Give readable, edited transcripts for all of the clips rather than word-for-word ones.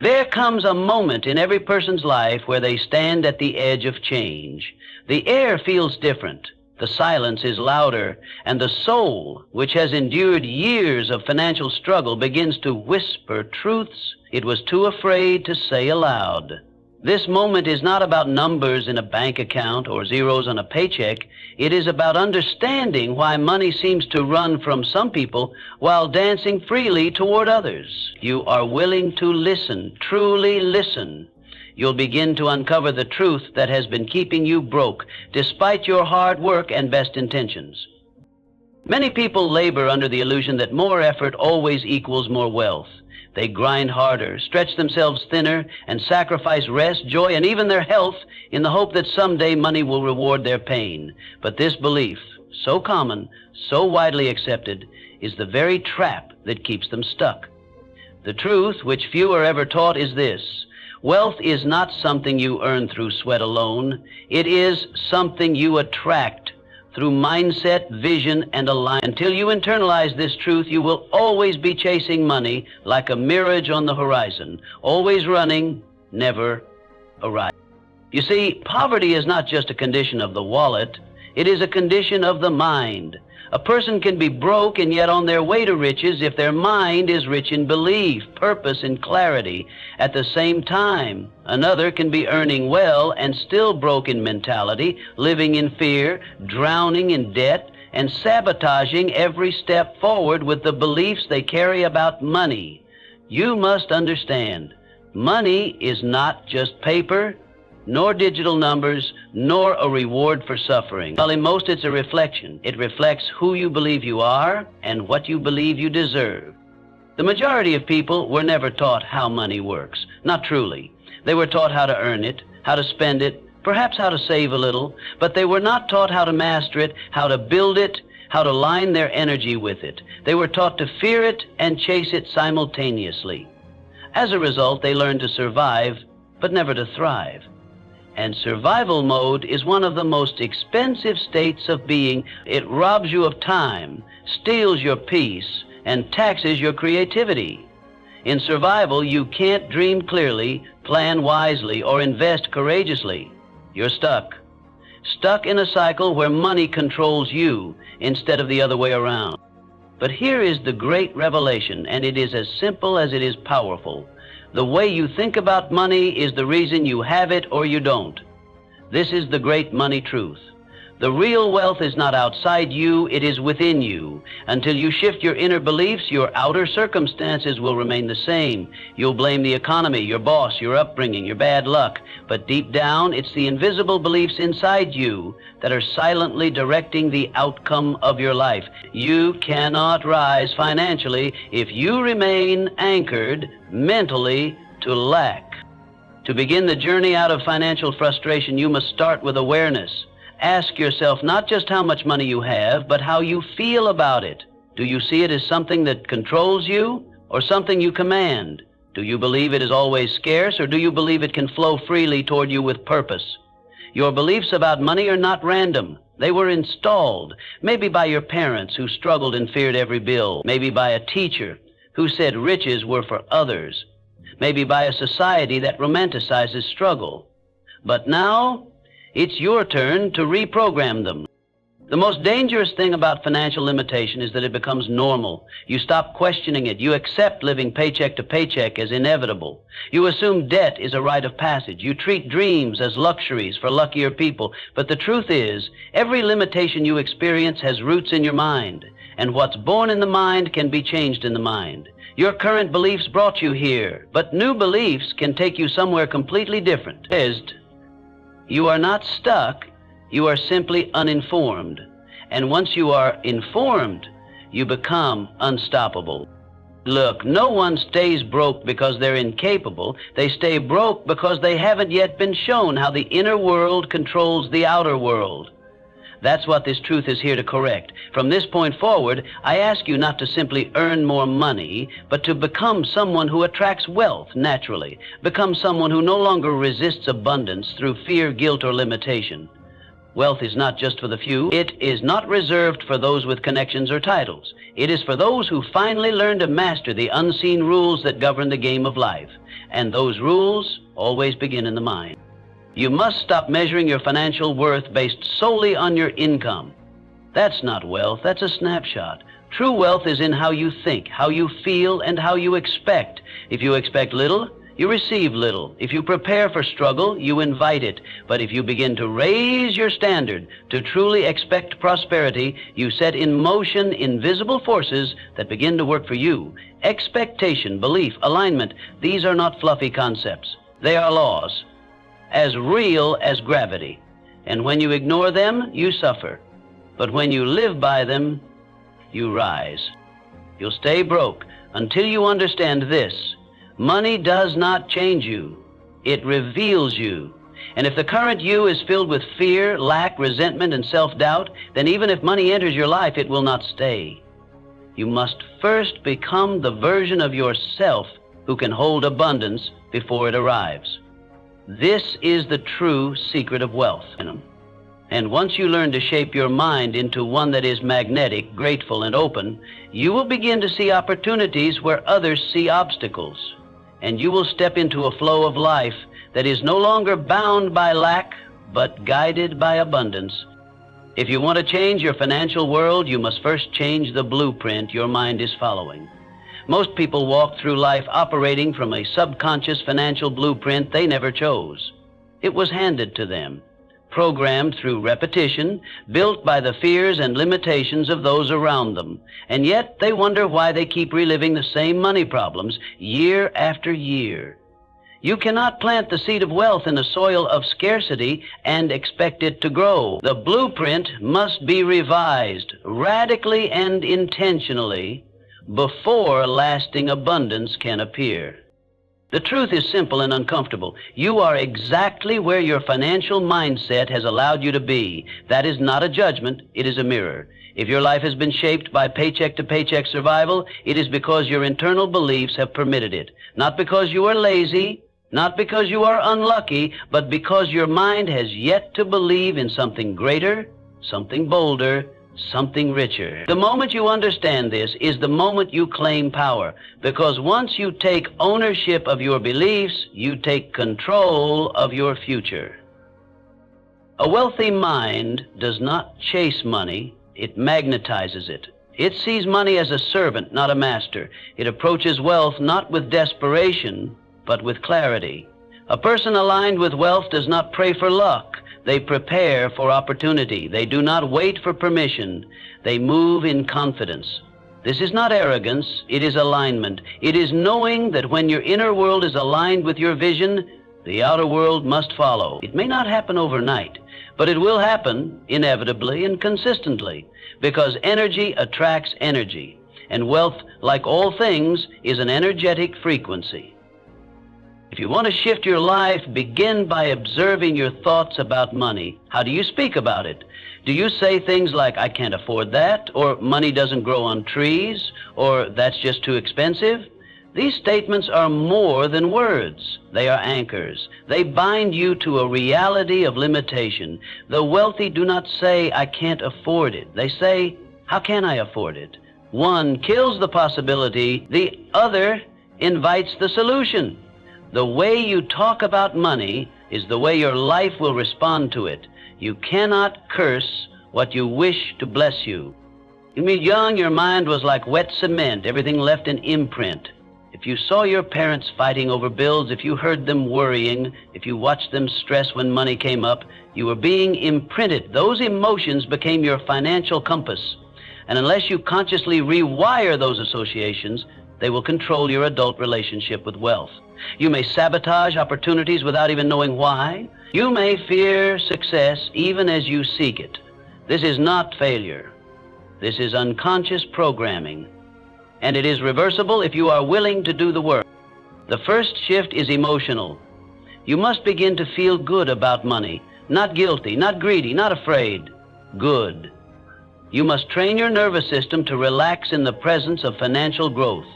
There comes a moment in every person's life where they stand at the edge of change. The air feels different, the silence is louder, and the soul, which has endured years of financial struggle, begins to whisper truths it was too afraid to say aloud. This moment is not about numbers in a bank account or zeros on a paycheck. It is about understanding why money seems to run from some people while dancing freely toward others. You are willing to listen, truly listen. You'll begin to uncover the truth that has been keeping you broke, despite your hard work and best intentions. Many people labor under the illusion that more effort always equals more wealth. They grind harder, stretch themselves thinner, and sacrifice rest, joy, and even their health in the hope that someday money will reward their pain. But this belief, so common, so widely accepted, is the very trap that keeps them stuck. The truth, which few are ever taught, is this: wealth is not something you earn through sweat alone. It is something you attract through mindset, vision, and alignment. Until you internalize this truth, you will always be chasing money like a mirage on the horizon, always running, never arriving. You see, poverty is not just a condition of the wallet, it is a condition of the mind. A person can be broke and yet on their way to riches if their mind is rich in belief, purpose, and clarity. At the same time, another can be earning well and still broke in mentality, living in fear, drowning in debt, and sabotaging every step forward with the beliefs they carry about money. You must understand, money is not just paper, nor digital numbers, nor a reward for suffering. Well, in most, it's a reflection. It reflects who you believe you are and what you believe you deserve. The majority of people were never taught how money works. Not truly. They were taught how to earn it, how to spend it, perhaps how to save a little, but they were not taught how to master it, how to build it, how to line their energy with it. They were taught to fear it and chase it simultaneously. As a result, they learned to survive, but never to thrive. And survival mode is one of the most expensive states of being. It robs you of time, steals your peace, and taxes your creativity. In survival, you can't dream clearly, plan wisely, or invest courageously. You're stuck. Stuck in a cycle where money controls you instead of the other way around. But here is the great revelation, and it is as simple as it is powerful. The way you think about money is the reason you have it or you don't. This is the great money truth. The real wealth is not outside you, it is within you. Until you shift your inner beliefs, your outer circumstances will remain the same. You'll blame the economy, your boss, your upbringing, your bad luck. But deep down, it's the invisible beliefs inside you that are silently directing the outcome of your life. You cannot rise financially if you remain anchored mentally to lack. To begin the journey out of financial frustration, you must start with awareness. Ask yourself not just how much money you have, but how you feel about it. Do you see it as something that controls you or something you command? Do you believe it is always scarce, or do you believe it can flow freely toward you with purpose? Your beliefs about money are not random. They were installed, maybe by your parents who struggled and feared every bill, maybe by a teacher who said riches were for others, maybe by a society that romanticizes struggle. But now, it's your turn to reprogram them. The most dangerous thing about financial limitation is that it becomes normal. You stop questioning it. You accept living paycheck to paycheck as inevitable. You assume debt is a rite of passage. You treat dreams as luxuries for luckier people. But the truth is, every limitation you experience has roots in your mind. And what's born in the mind can be changed in the mind. Your current beliefs brought you here, but new beliefs can take you somewhere completely different. You are not stuck, you are simply uninformed. And once you are informed, you become unstoppable. Look, no one stays broke because they're incapable. They stay broke because they haven't yet been shown how the inner world controls the outer world. That's what this truth is here to correct. From this point forward, I ask you not to simply earn more money, but to become someone who attracts wealth naturally. Become someone who no longer resists abundance through fear, guilt, or limitation. Wealth is not just for the few. It is not reserved for those with connections or titles. It is for those who finally learn to master the unseen rules that govern the game of life. and those rules always begin in the mind. You must stop measuring your financial worth based solely on your income. That's not wealth, that's a snapshot. True wealth is in how you think, how you feel, and how you expect. If you expect little, you receive little. If you prepare for struggle, you invite it. But if you begin to raise your standard to truly expect prosperity, you set in motion invisible forces that begin to work for you. Expectation, belief, alignment, these are not fluffy concepts. They are laws, as real as gravity. And when you ignore them, you suffer. But when you live by them, you rise. You'll stay broke until you understand this. Money does not change you. It reveals you. And if the current you is filled with fear, lack, resentment, and self-doubt, then even if money enters your life, it will not stay. You must first become the version of yourself who can hold abundance before it arrives. This is the true secret of wealth. And once you learn to shape your mind into one that is magnetic, grateful, and open, you will begin to see opportunities where others see obstacles. And you will step into a flow of life that is no longer bound by lack, but guided by abundance. If you want to change your financial world, you must first change the blueprint your mind is following. Most people walk through life operating from a subconscious financial blueprint they never chose. It was handed to them, programmed through repetition, built by the fears and limitations of those around them. And yet they wonder why they keep reliving the same money problems year after year. You cannot plant the seed of wealth in a soil of scarcity and expect it to grow. The blueprint must be revised radically and intentionally before lasting abundance can appear. The truth is simple and uncomfortable. You are exactly where your financial mindset has allowed you to be. That is not a judgment, it is a mirror. If your life has been shaped by paycheck-to-paycheck survival, it is because your internal beliefs have permitted it. Not because you are lazy, not because you are unlucky, but because your mind has yet to believe in something greater, something bolder, something richer. The moment you understand this is the moment you claim power, because once you take ownership of your beliefs, you take control of your future. A wealthy mind does not chase money, it magnetizes it. It sees money as a servant, not a master. It approaches wealth not with desperation, but with clarity. A person aligned with wealth does not pray for luck. They prepare for opportunity. They do not wait for permission. They move in confidence. This is not arrogance, it is alignment. It is knowing that when your inner world is aligned with your vision, the outer world must follow. It may not happen overnight, but it will happen inevitably and consistently, because energy attracts energy, and wealth, like all things, is an energetic frequency. If you want to shift your life, begin by observing your thoughts about money. How do you speak about it? Do you say things like, I can't afford that, or money doesn't grow on trees, or that's just too expensive? These statements are more than words. They are anchors. They bind you to a reality of limitation. The wealthy do not say, I can't afford it. They say, how can I afford it? One kills the possibility, the other invites the solution. The way you talk about money is the way your life will respond to it. You cannot curse what you wish to bless you. When you were young, your mind was like wet cement, everything left an imprint. If you saw your parents fighting over bills, if you heard them worrying, if you watched them stress when money came up, you were being imprinted. Those emotions became your financial compass. And unless you consciously rewire those associations, they will control your adult relationship with wealth. You may sabotage opportunities without even knowing why. You may fear success even as you seek it. This is not failure. This is unconscious programming. And it is reversible if you are willing to do the work. The first shift is emotional. You must begin to feel good about money. Not guilty, not greedy, not afraid. Good. You must train your nervous system to relax in the presence of financial growth.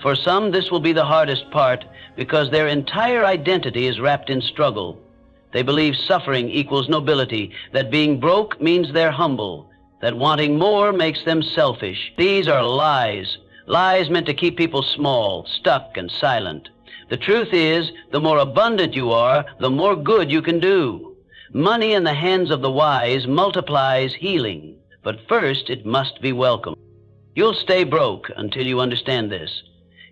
For some, this will be the hardest part because their entire identity is wrapped in struggle. They believe suffering equals nobility, that being broke means they're humble, that wanting more makes them selfish. These are lies, lies meant to keep people small, stuck, and silent. The truth is, the more abundant you are, the more good you can do. Money in the hands of the wise multiplies healing, but first it must be welcome. You'll stay broke until you understand this.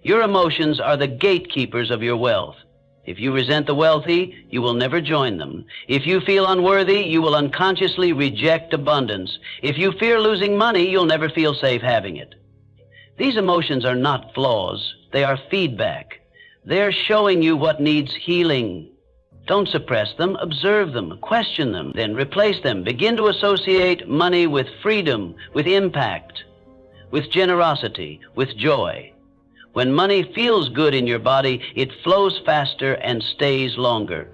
Your emotions are the gatekeepers of your wealth. If you resent the wealthy, you will never join them. If you feel unworthy, you will unconsciously reject abundance. If you fear losing money, you'll never feel safe having it. These emotions are not flaws. They are feedback. They're showing you what needs healing. Don't suppress them, observe them, question them, then replace them. Begin to associate money with freedom, with impact, with generosity, with joy. When money feels good in your body, it flows faster and stays longer.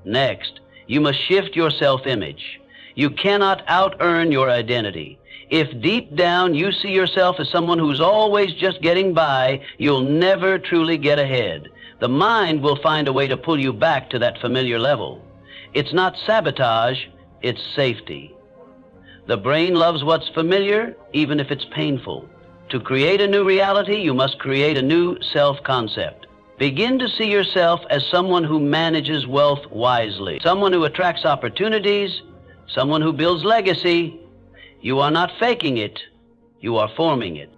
Next, you must shift your self-image. You cannot out-earn your identity. If deep down you see yourself as someone who's always just getting by, you'll never truly get ahead. The mind will find a way to pull you back to that familiar level. It's not sabotage, it's safety. The brain loves what's familiar, even if it's painful. To create a new reality, you must create a new self-concept. Begin to see yourself as someone who manages wealth wisely, someone who attracts opportunities, someone who builds legacy. You are not faking it, you are forming it.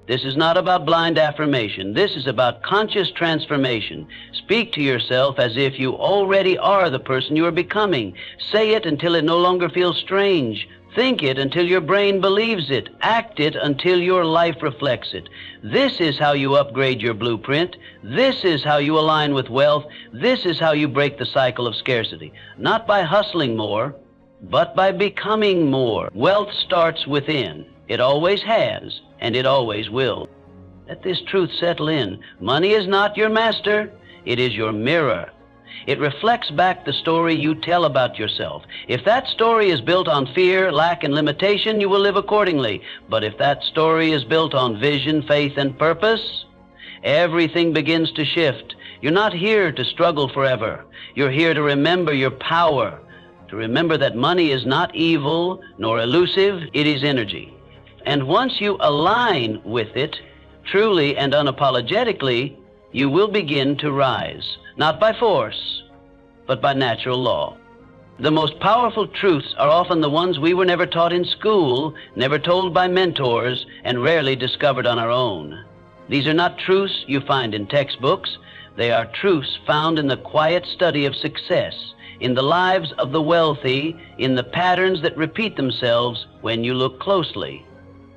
This is not about blind affirmation. This is about conscious transformation. Speak to yourself as if you already are the person you are becoming. Say it until it no longer feels strange. Think it until your brain believes it. Act it until your life reflects it. This is how you upgrade your blueprint. This is how you align with wealth. This is how you break the cycle of scarcity. Not by hustling more, but by becoming more. Wealth starts within. It always has, and it always will. Let this truth settle in. Money is not your master. It is your mirror. It reflects back the story you tell about yourself. If that story is built on fear, lack, and limitation, you will live accordingly. But if that story is built on vision, faith, and purpose, everything begins to shift. You're not here to struggle forever. You're here to remember your power, to remember that money is not evil nor elusive, it is energy. And once you align with it, truly and unapologetically, you will begin to rise, not by force, but by natural law. The most powerful truths are often the ones we were never taught in school, never told by mentors, and rarely discovered on our own. These are not truths you find in textbooks. They are truths found in the quiet study of success, in the lives of the wealthy, in the patterns that repeat themselves when you look closely.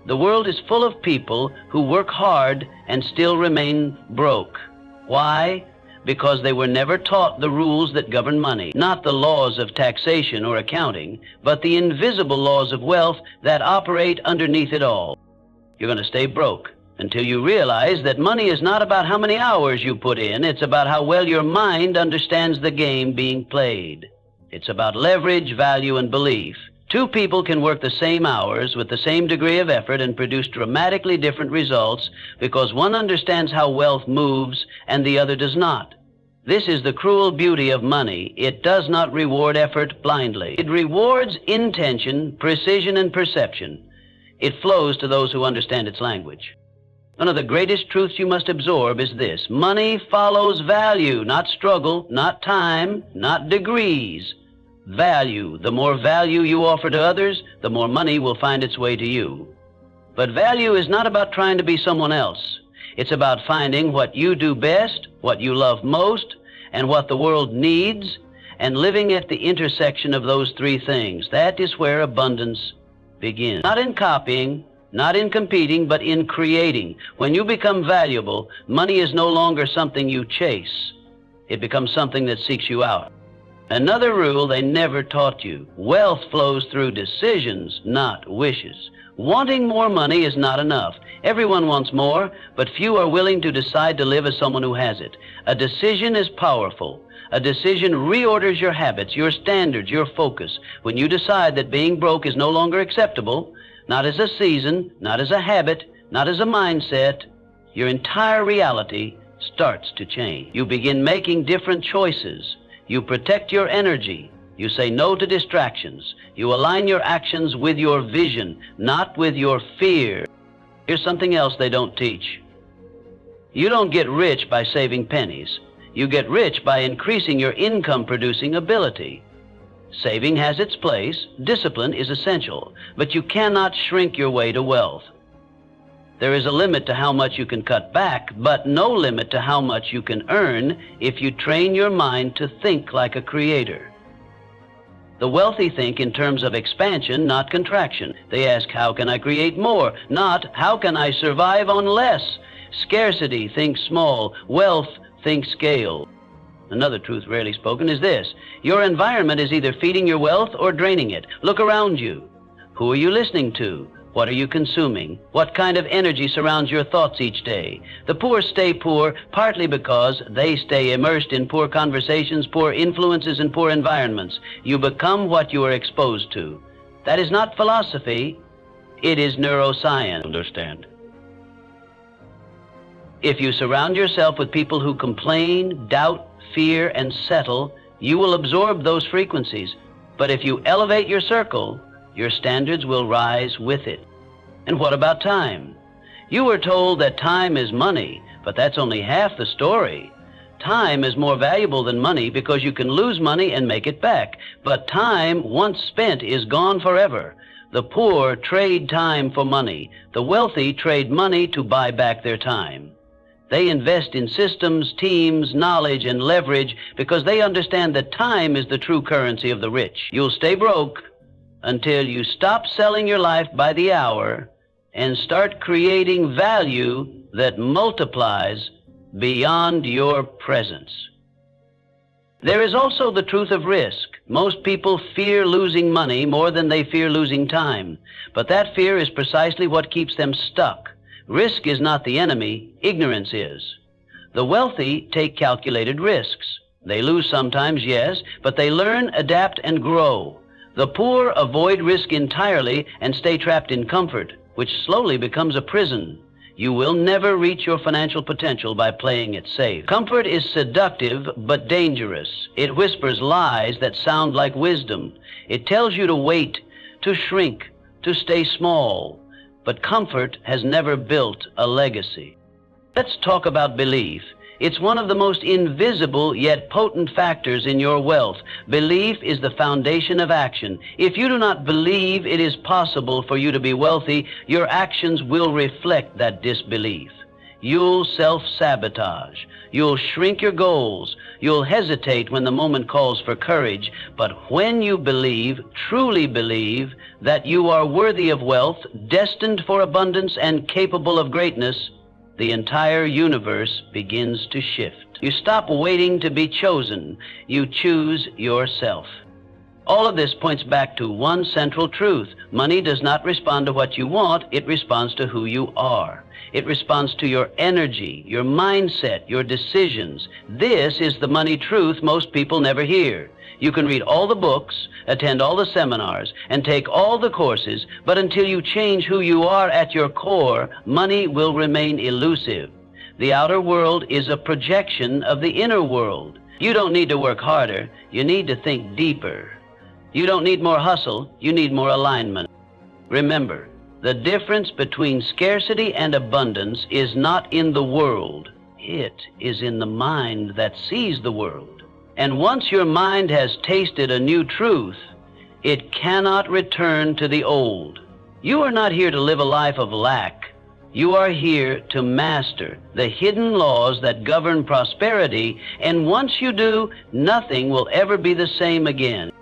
The world is full of people who work hard and still remain broke. Why? Because they were never taught the rules that govern money, not the laws of taxation or accounting, but the invisible laws of wealth that operate underneath it all. You're going to stay broke until you realize that money is not about how many hours you put in. It's about how well your mind understands the game being played. It's about leverage, value, and belief. Two people can work the same hours with the same degree of effort and produce dramatically different results because one understands how wealth moves and the other does not. This is the cruel beauty of money. It does not reward effort blindly. It rewards intention, precision, and perception. It flows to those who understand its language. One of the greatest truths you must absorb is this: money follows value, not struggle, not time, not degrees. Value. The more value you offer to others, the more money will find its way to you. But value is not about trying to be someone else. It's about finding what you do best, what you love most, and what the world needs, and living at the intersection of those three things. That is where abundance begins. Not in copying, not in competing, but in creating. When you become valuable, money is no longer something you chase. It becomes something that seeks you out. Another rule they never taught you: wealth flows through decisions, not wishes. Wanting more money is not enough. Everyone wants more, but few are willing to decide to live as someone who has it. A decision is powerful. A decision reorders your habits, your standards, your focus. When you decide that being broke is no longer acceptable, not as a season, not as a habit, not as a mindset, your entire reality starts to change. You begin making different choices. You protect your energy. You say no to distractions. You align your actions with your vision, not with your fear. Here's something else they don't teach. You don't get rich by saving pennies. You get rich by increasing your income-producing ability. Saving has its place, discipline is essential, but you cannot shrink your way to wealth. There is a limit to how much you can cut back, but no limit to how much you can earn if you train your mind to think like a creator. The wealthy think in terms of expansion, not contraction. They ask, how can I create more? Not, how can I survive on less? Scarcity thinks small, wealth thinks scale. Another truth rarely spoken is this: your environment is either feeding your wealth or draining it. Look around you. Who are you listening to? What are you consuming? What kind of energy surrounds your thoughts each day? The poor stay poor partly because they stay immersed in poor conversations, poor influences, and poor environments. You become what you are exposed to. That is not philosophy. It is neuroscience. Understand? If you surround yourself with people who complain, doubt, fear, and settle, you will absorb those frequencies. But if you elevate your circle, your standards will rise with it. And what about time? You were told that time is money, but that's only half the story. Time is more valuable than money because you can lose money and make it back. But time, once spent, is gone forever. The poor trade time for money. The wealthy trade money to buy back their time. They invest in systems, teams, knowledge, and leverage because they understand that time is the true currency of the rich. You'll stay broke until you stop selling your life by the hour and start creating value that multiplies beyond your presence. There is also the truth of risk. Most people fear losing money more than they fear losing time, but that fear is precisely what keeps them stuck. Risk is not the enemy, ignorance is. The wealthy take calculated risks. They lose sometimes, yes, but they learn, adapt, and grow. The poor avoid risk entirely and stay trapped in comfort, which slowly becomes a prison. You will never reach your financial potential by playing it safe. Comfort is seductive but dangerous. It whispers lies that sound like wisdom. It tells you to wait, to shrink, to stay small. But comfort has never built a legacy. Let's talk about belief. It's one of the most invisible yet potent factors in your wealth. Belief is the foundation of action. If you do not believe it is possible for you to be wealthy, your actions will reflect that disbelief. You'll self-sabotage. You'll shrink your goals. You'll hesitate when the moment calls for courage. But when you believe, truly believe, that you are worthy of wealth, destined for abundance, and capable of greatness, the entire universe begins to shift. You stop waiting to be chosen. You choose yourself. All of this points back to one central truth. Money does not respond to what you want. It responds to who you are. It responds to your energy, your mindset, your decisions. This is the money truth most people never hear. You can read all the books, attend all the seminars, and take all the courses, but until you change who you are at your core, money will remain elusive. The outer world is a projection of the inner world. You don't need to work harder. You need to think deeper. You don't need more hustle. You need more alignment. Remember, the difference between scarcity and abundance is not in the world. It is in the mind that sees the world. And once your mind has tasted a new truth, it cannot return to the old. You are not here to live a life of lack. You are here to master the hidden laws that govern prosperity, and once you do, nothing will ever be the same again.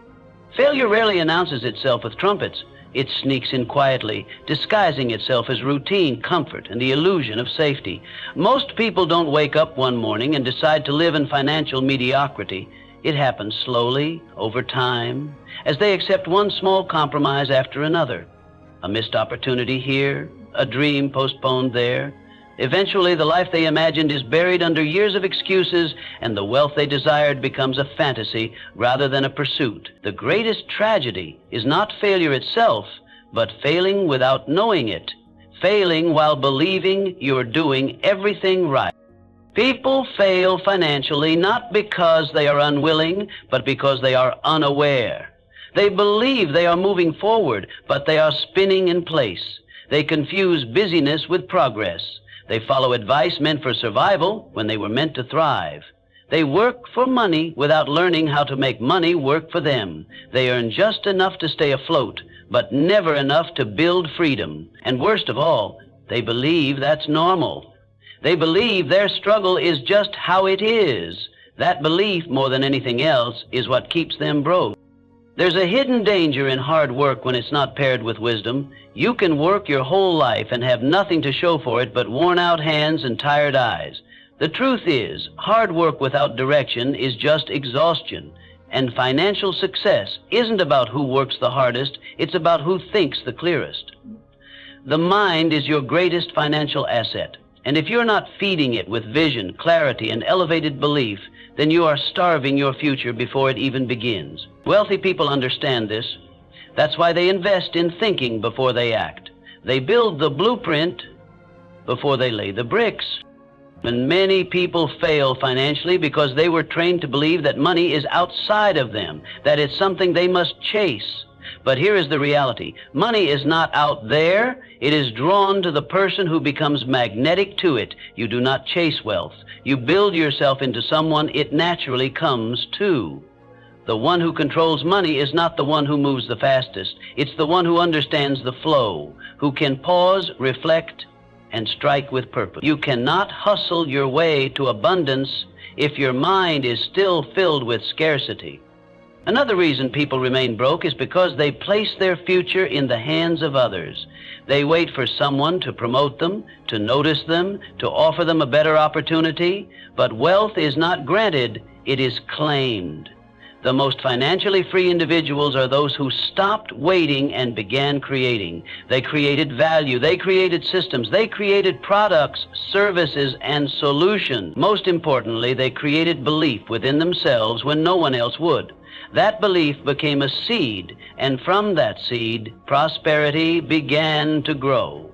Failure rarely announces itself with trumpets. It sneaks in quietly, disguising itself as routine, comfort, and the illusion of safety. Most people don't wake up one morning and decide to live in financial mediocrity. It happens slowly, over time, as they accept one small compromise after another. A missed opportunity here, a dream postponed there. Eventually, the life they imagined is buried under years of excuses, and the wealth they desired becomes a fantasy rather than a pursuit. The greatest tragedy is not failure itself, but failing without knowing it. Failing while believing you're doing everything right. People fail financially not because they are unwilling, but because they are unaware. They believe they are moving forward, but they are spinning in place. They confuse busyness with progress. They follow advice meant for survival when they were meant to thrive. They work for money without learning how to make money work for them. They earn just enough to stay afloat, but never enough to build freedom. And worst of all, they believe that's normal. They believe their struggle is just how it is. That belief, more than anything else, is what keeps them broke. There's a hidden danger in hard work when it's not paired with wisdom. You can work your whole life and have nothing to show for it but worn-out hands and tired eyes. The truth is, hard work without direction is just exhaustion. And financial success isn't about who works the hardest, it's about who thinks the clearest. The mind is your greatest financial asset. And if you're not feeding it with vision, clarity, and elevated belief, then you are starving your future before it even begins. Wealthy people understand this. That's why they invest in thinking before they act. They build the blueprint before they lay the bricks. And many people fail financially because they were trained to believe that money is outside of them, that it's something they must chase. But here is the reality. Money is not out there. It is drawn to the person who becomes magnetic to it. You do not chase wealth. You build yourself into someone it naturally comes to. The one who controls money is not the one who moves the fastest. It's the one who understands the flow, who can pause, reflect, and strike with purpose. You cannot hustle your way to abundance if your mind is still filled with scarcity. Another reason people remain broke is because they place their future in the hands of others. They wait for someone to promote them, to notice them, to offer them a better opportunity. But wealth is not granted, it is claimed. The most financially free individuals are those who stopped waiting and began creating. They created value, they created systems, they created products, services, and solutions. Most importantly, they created belief within themselves when no one else would. That belief became a seed, and from that seed, prosperity began to grow.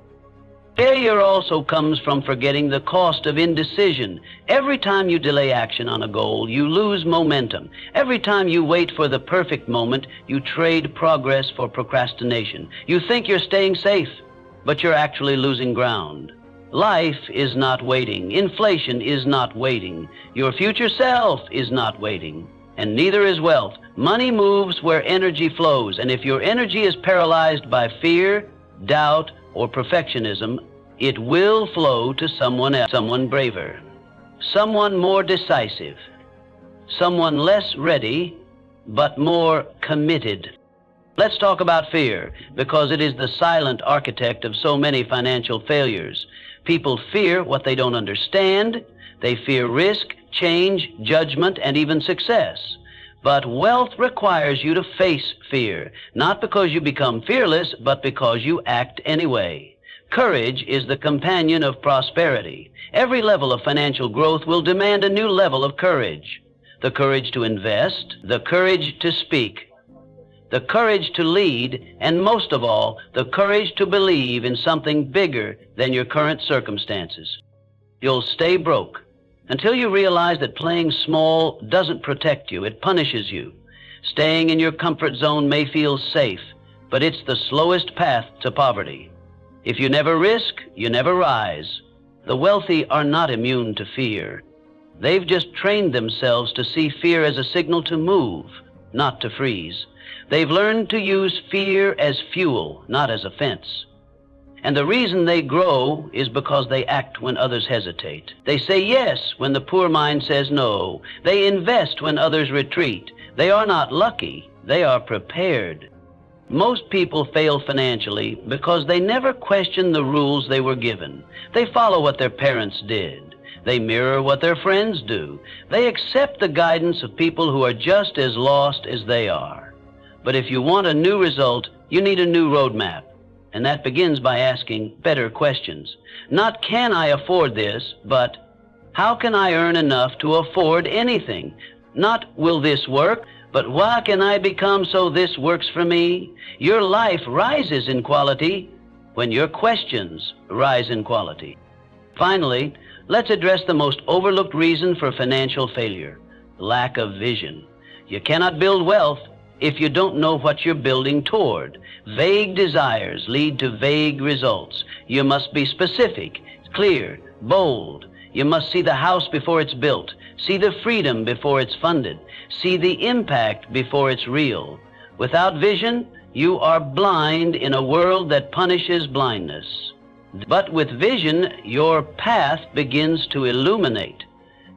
Failure also comes from forgetting the cost of indecision. Every time you delay action on a goal, you lose momentum. Every time you wait for the perfect moment, you trade progress for procrastination. You think you're staying safe, but you're actually losing ground. Life is not waiting. Inflation is not waiting. Your future self is not waiting. And neither is wealth. Money moves where energy flows, and if your energy is paralyzed by fear, doubt, or perfectionism, it will flow to someone else, someone braver, someone more decisive, someone less ready, but more committed. Let's talk about fear, because it is the silent architect of so many financial failures. People fear what they don't understand. They fear risk, change, judgment, and even success. But wealth requires you to face fear, not because you become fearless, but because you act anyway. Courage is the companion of prosperity. Every level of financial growth will demand a new level of courage. The courage to invest, the courage to speak, the courage to lead, and most of all, the courage to believe in something bigger than your current circumstances. You'll stay broke until you realize that playing small doesn't protect you, it punishes you. Staying in your comfort zone may feel safe, but it's the slowest path to poverty. If you never risk, you never rise. The wealthy are not immune to fear. They've just trained themselves to see fear as a signal to move, not to freeze. They've learned to use fear as fuel, not as a fence. And the reason they grow is because they act when others hesitate. They say yes when the poor mind says no. They invest when others retreat. They are not lucky, they are prepared. Most people fail financially because they never question the rules they were given. They follow what their parents did. They mirror what their friends do. They accept the guidance of people who are just as lost as they are. But if you want a new result, you need a new roadmap. And that begins by asking better questions. Not can I afford this, but how can I earn enough to afford anything? Not will this work, but what can I become so this works for me? Your life rises in quality when your questions rise in quality. Finally, let's address the most overlooked reason for financial failure: lack of vision. You cannot build wealth if you don't know what you're building toward. Vague desires lead to vague results. You must be specific. clear, bold. You must see the house before it's built, see the freedom before it's funded, see the impact before it's real. Without vision, you are blind in a world that punishes blindness. But with vision, your path begins to illuminate.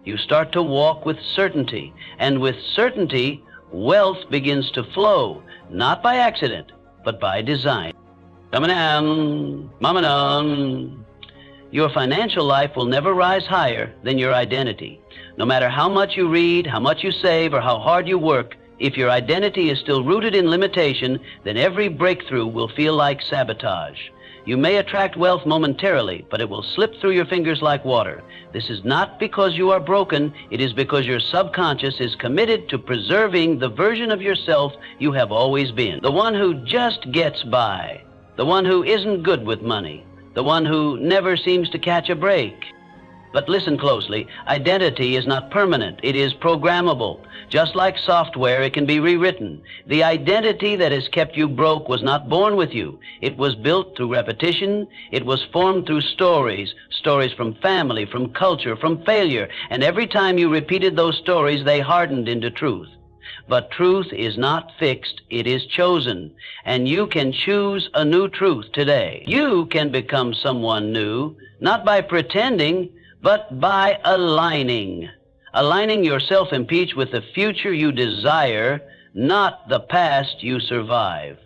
You start to walk with certainty, and with certainty, wealth begins to flow, not by accident, but by design. Your financial life will never rise higher than your identity. No matter how much you read, how much you save, or how hard you work, if your identity is still rooted in limitation, then every breakthrough will feel like sabotage. You may attract wealth momentarily, but it will slip through your fingers like water. This is not because you are broken, it is because your subconscious is committed to preserving the version of yourself you have always been. The one who just gets by, the one who isn't good with money, the one who never seems to catch a break. But listen closely, identity is not permanent, it is programmable. Just like software, it can be rewritten. The identity that has kept you broke was not born with you. It was built through repetition, it was formed through stories from family, from culture, from failure, and every time you repeated those stories, they hardened into truth. But truth is not fixed, it is chosen, and you can choose a new truth today. You can become someone new, not by pretending, but by aligning your self-impeach with the future you desire, not the past you survive.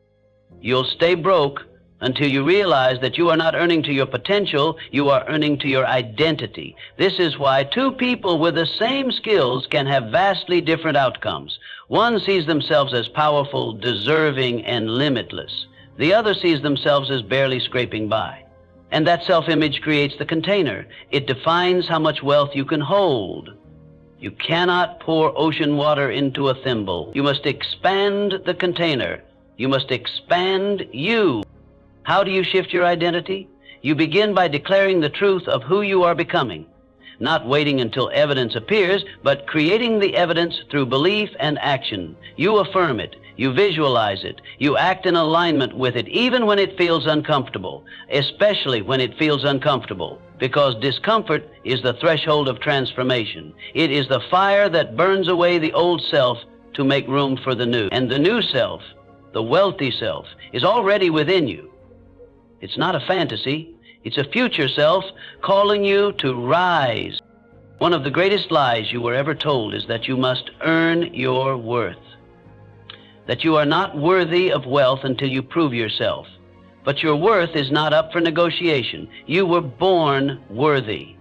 You'll stay broke until you realize that you are not earning to your potential, you are earning to your identity. This is why two people with the same skills can have vastly different outcomes. One sees themselves as powerful, deserving, and limitless. The other sees themselves as barely scraping by. And that self-image creates the container. It defines how much wealth you can hold. You cannot pour ocean water into a thimble. You must expand the container. You must expand you. How do you shift your identity? You begin by declaring the truth of who you are becoming. Not waiting until evidence appears, but creating the evidence through belief and action. You affirm it. You visualize it. You act in alignment with it, even when it feels uncomfortable, especially when it feels uncomfortable, because discomfort is the threshold of transformation. It is the fire that burns away the old self to make room for the new. And the new self, the wealthy self, is already within you. It's not a fantasy. It's a future self calling you to rise. One of the greatest lies you were ever told is that you must earn your worth. That you are not worthy of wealth until you prove yourself. But your worth is not up for negotiation. You were born worthy.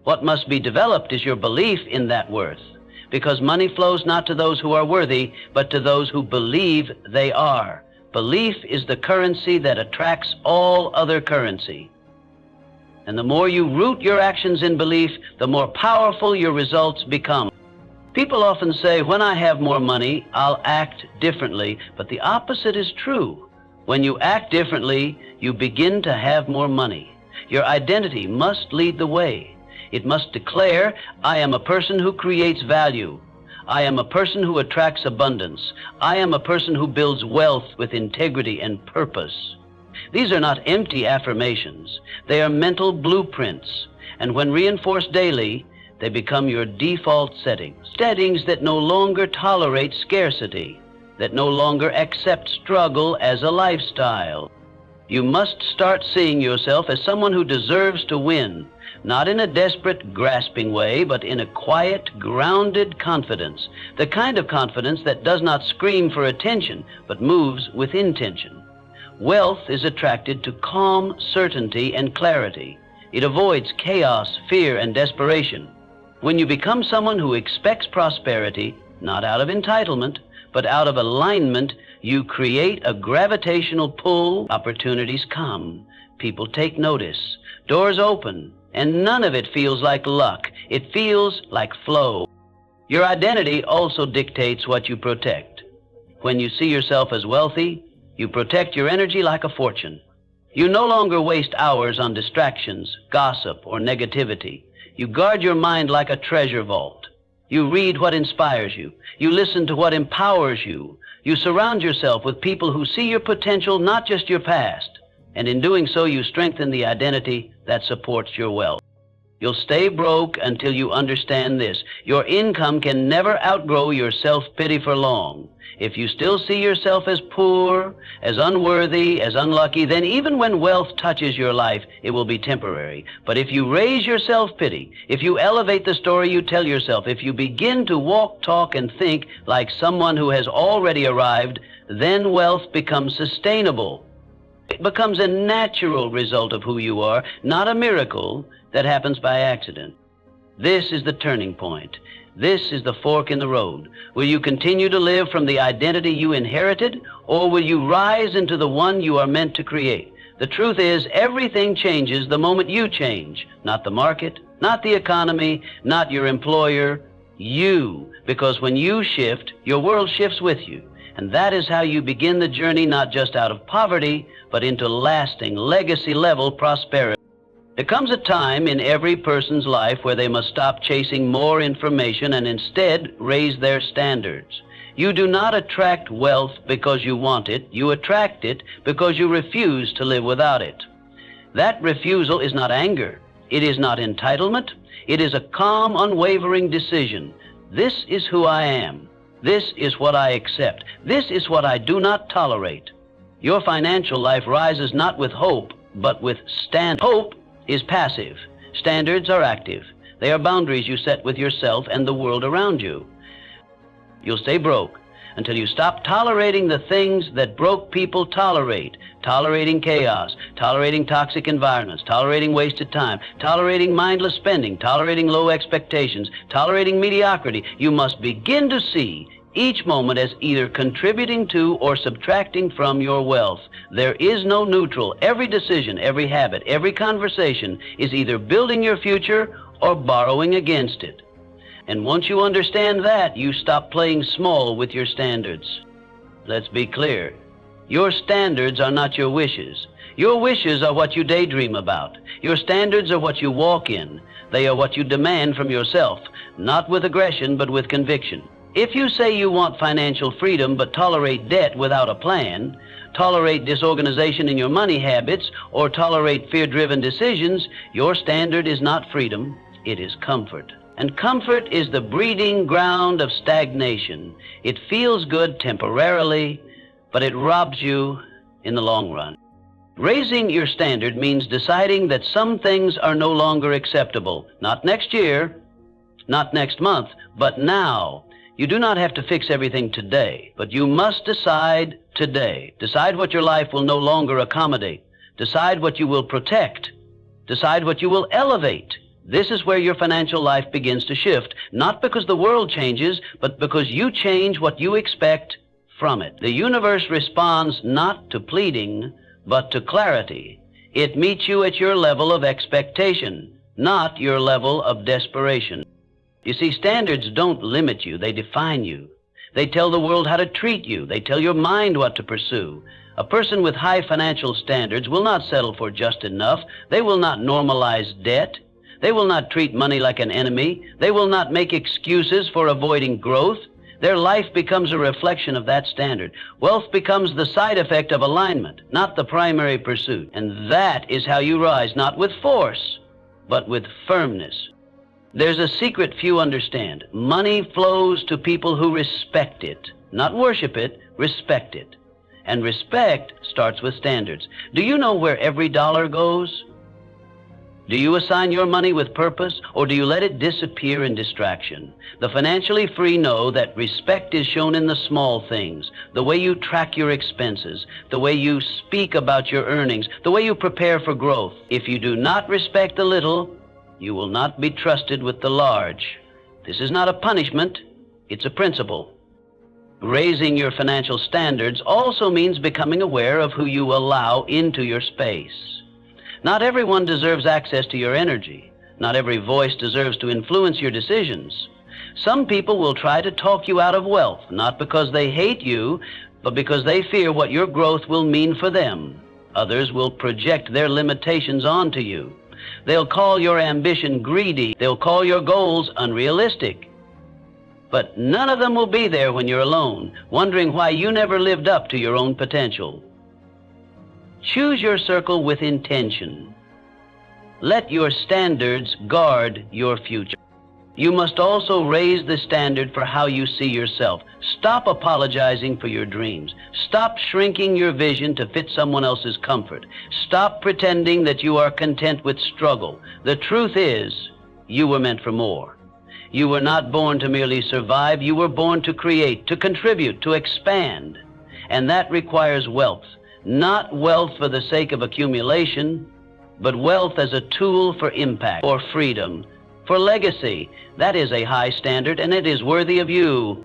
What must be developed is your belief in that worth, because money flows not to those who are worthy, but to those who believe they are. Belief is the currency that attracts all other currency. And the more you root your actions in belief, the more powerful your results become. People often say, when I have more money, I'll act differently, but the opposite is true. When you act differently, you begin to have more money. Your identity must lead the way. It must declare, I am a person who creates value. I am a person who attracts abundance. I am a person who builds wealth with integrity and purpose. These are not empty affirmations. They are mental blueprints, and when reinforced daily, they become your default settings. Settings that no longer tolerate scarcity, that no longer accept struggle as a lifestyle. You must start seeing yourself as someone who deserves to win, not in a desperate, grasping way, but in a quiet, grounded confidence, the kind of confidence that does not scream for attention, but moves with intention. Wealth is attracted to calm certainty and clarity. It avoids chaos, fear, and desperation. When you become someone who expects prosperity, not out of entitlement, but out of alignment, you create a gravitational pull. Opportunities come. People take notice. Doors open. And none of it feels like luck. It feels like flow. Your identity also dictates what you protect. When you see yourself as wealthy, you protect your energy like a fortune. You no longer waste hours on distractions, gossip, or negativity. You guard your mind like a treasure vault. You read what inspires you. You listen to what empowers you. You surround yourself with people who see your potential, not just your past. And in doing so, you strengthen the identity that supports your wealth. You'll stay broke until you understand this. Your income can never outgrow your self-pity for long. If you still see yourself as poor, as unworthy, as unlucky, then even when wealth touches your life, it will be temporary. But if you raise your self-pity, if you elevate the story you tell yourself, if you begin to walk, talk, and think like someone who has already arrived, then wealth becomes sustainable. It becomes a natural result of who you are, not a miracle that happens by accident. This is the turning point. This is the fork in the road. Will you continue to live from the identity you inherited, or will you rise into the one you are meant to create? The truth is, everything changes the moment you change. Not the market, not the economy, not your employer, you. Because when you shift, your world shifts with you. And that is how you begin the journey, not just out of poverty, but into lasting, legacy-level prosperity. There comes a time in every person's life where they must stop chasing more information and instead raise their standards. You do not attract wealth because you want it. You attract it because you refuse to live without it. That refusal is not anger. It is not entitlement. It is a calm, unwavering decision. This is who I am. This is what I accept. This is what I do not tolerate. Your financial life rises not with hope, but with stand. Hope is passive. Standards are active. They are boundaries you set with yourself and the world around you. You'll stay broke until you stop tolerating the things that broke people tolerate. Tolerating chaos, tolerating toxic environments, tolerating wasted time, tolerating mindless spending, tolerating low expectations, tolerating mediocrity. You must begin to see each moment as either contributing to or subtracting from your wealth. There is no neutral. Every decision, every habit, every conversation is either building your future or borrowing against it. And once you understand that, you stop playing small with your standards. Let's be clear. Your standards are not your wishes. Your wishes are what you daydream about. Your standards are what you walk in. They are what you demand from yourself, not with aggression, but with conviction. If you say you want financial freedom but tolerate debt without a plan, tolerate disorganization in your money habits, or tolerate fear-driven decisions, your standard is not freedom, it is comfort. And comfort is the breeding ground of stagnation. It feels good temporarily, but it robs you in the long run. Raising your standard means deciding that some things are no longer acceptable. Not next year, not next month, but now. You do not have to fix everything today, but you must decide today. Decide what your life will no longer accommodate. Decide what you will protect. Decide what you will elevate. This is where your financial life begins to shift, not because the world changes, but because you change what you expect from it. The universe responds not to pleading, but to clarity. It meets you at your level of expectation, not your level of desperation. You see, standards don't limit you, they define you. They tell the world how to treat you. They tell your mind what to pursue. A person with high financial standards will not settle for just enough. They will not normalize debt. They will not treat money like an enemy. They will not make excuses for avoiding growth. Their life becomes a reflection of that standard. Wealth becomes the side effect of alignment, not the primary pursuit. And that is how you rise, not with force, but with firmness. There's a secret few understand. Money flows to people who respect it, not worship it, respect it. And respect starts with standards. Do you know where every dollar goes? Do you assign your money with purpose, or do you let it disappear in distraction? The financially free know that respect is shown in the small things, the way you track your expenses, the way you speak about your earnings, the way you prepare for growth. If you do not respect the little, you will not be trusted with the large. This is not a punishment, it's a principle. Raising your financial standards also means becoming aware of who you allow into your space. Not everyone deserves access to your energy. Not every voice deserves to influence your decisions. Some people will try to talk you out of wealth, not because they hate you, but because they fear what your growth will mean for them. Others will project their limitations onto you. They'll call your ambition greedy. They'll call your goals unrealistic. But none of them will be there when you're alone, wondering why you never lived up to your own potential. Choose your circle with intention. Let your standards guard your future. You must also raise the standard for how you see yourself. Stop apologizing for your dreams. Stop shrinking your vision to fit someone else's comfort. Stop pretending that you are content with struggle. The truth is, you were meant for more. You were not born to merely survive. You were born to create, to contribute, to expand. And that requires wealth. Not wealth for the sake of accumulation, but wealth as a tool for impact, for freedom, for legacy. That is a high standard, and it is worthy of you.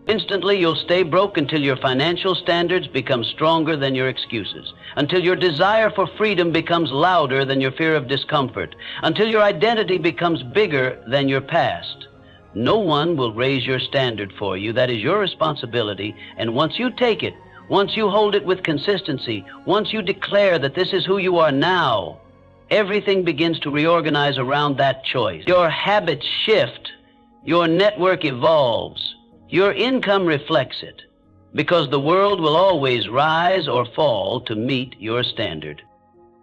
Instantly, you'll stay broke until your financial standards become stronger than your excuses, until your desire for freedom becomes louder than your fear of discomfort, until your identity becomes bigger than your past. No one will raise your standard for you. That is your responsibility, and once you take it, once you hold it with consistency, once you declare that this is who you are now, everything begins to reorganize around that choice. Your habits shift. Your network evolves. Your income reflects it, because the world will always rise or fall to meet your standard.